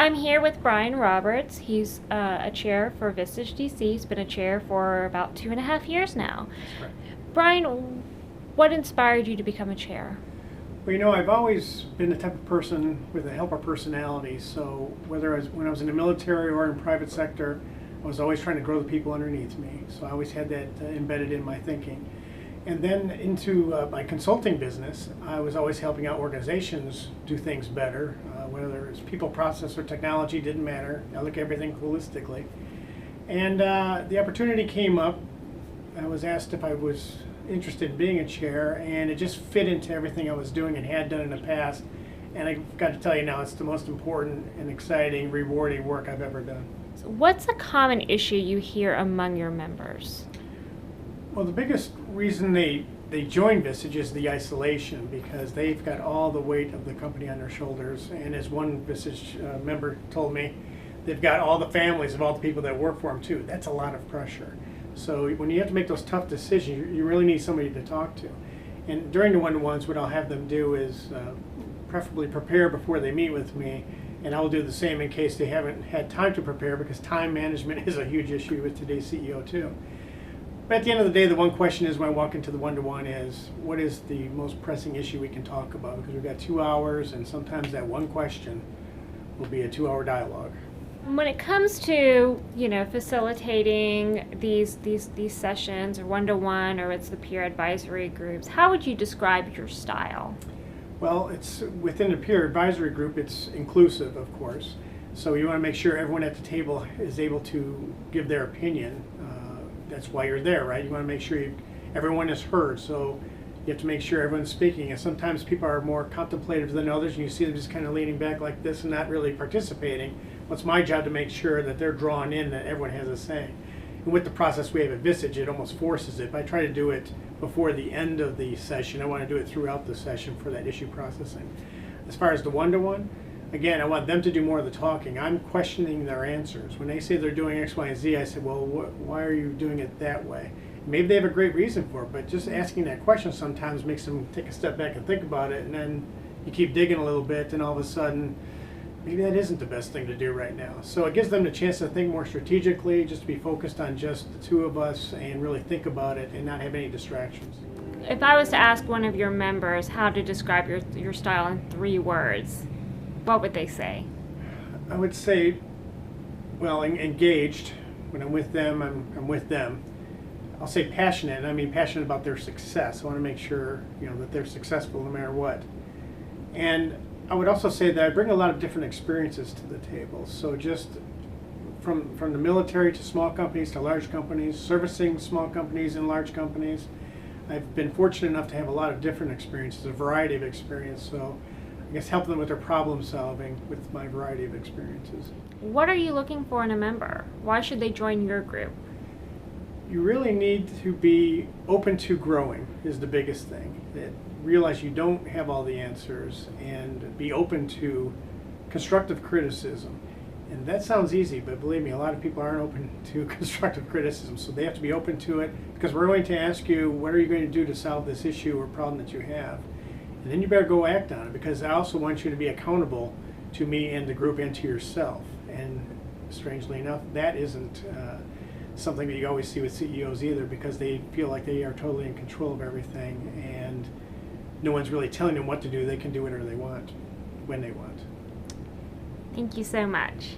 I'm here with Brian Roberts. He's a chair for Vistage DC. He's been a chair for about 2.5 years now. That's correct. Brian, what inspired you to become a chair? Well, I've always been the type of person with a helper personality. So whether when I was in the military or in private sector, I was always trying to grow the people underneath me. So I always had that embedded in my thinking. And then into my consulting business, I was always helping out organizations do things better, whether it's people, process, or technology, didn't matter. I look at everything holistically. And the opportunity came up. I was asked if I was interested in being a chair, and it just fit into everything I was doing and had done in the past. And I've got to tell you now, it's the most important and exciting, rewarding work I've ever done. So what's a common issue you hear among your members? Well, the biggest reason they join Vistage is the isolation, because they've got all the weight of the company on their shoulders. And as one Vistage member told me, they've got all the families of all the people that work for them too. That's a lot of pressure. So when you have to make those tough decisions, you really need somebody to talk to. And during the one-to-ones, what I'll have them do is preferably prepare before they meet with me, and I will do the same in case they haven't had time to prepare, because time management is a huge issue with today's CEO too. But at the end of the day, the one question is when I walk into the one-to-one is, what is the most pressing issue we can talk about? Because we've got 2 hours, and sometimes that one question will be a 2-hour dialogue. When it comes to, facilitating these sessions or one-to-one, or it's the peer advisory groups, how would you describe your style? Well, it's within the peer advisory group, it's inclusive, of course. So you want to make sure everyone at the table is able to give their opinion. That's why you're there, right? You want to make sure everyone is heard. So you have to make sure everyone's speaking. And sometimes people are more contemplative than others, and you see them just kind of leaning back like this and not really participating. What's my job to make sure that they're drawn in, that everyone has a say. And with the process we have at Vistage, it almost forces it. If I try to do it before the end of the session, I want to do it throughout the session for that issue processing. As far as the one-to-one, again, I want them to do more of the talking. I'm questioning their answers. When they say they're doing X, Y, and Z, I say, well, why are you doing it that way? Maybe they have a great reason for it, but just asking that question sometimes makes them take a step back and think about it, and then you keep digging a little bit, and all of a sudden, maybe that isn't the best thing to do right now. So it gives them the chance to think more strategically, just to be focused on just the two of us and really think about it and not have any distractions. If I was to ask one of your members how to describe your style in 3 words, what would they say? I would say, well, engaged. When I'm with them, I'm with them. I'll say passionate, and I mean passionate about their success. I want to make sure that they're successful no matter what. And I would also say that I bring a lot of different experiences to the table. So just from the military to small companies to large companies, servicing small companies and large companies, I've been fortunate enough to have a lot of different experiences, a variety of experience. So I guess help them with their problem solving with my variety of experiences. What are you looking for in a member? Why should they join your group? You really need to be open to growing is the biggest thing. That realize you don't have all the answers, and be open to constructive criticism. And that sounds easy, but believe me, a lot of people aren't open to constructive criticism, so they have to be open to it, because we're going to ask you, what are you going to do to solve this issue or problem that you have? And then you better go act on it, because I also want you to be accountable to me and the group and to yourself. And strangely enough, that isn't something that you always see with CEOs either, because they feel like they are totally in control of everything, and no one's really telling them what to do. They can do whatever they want, when they want. Thank you so much.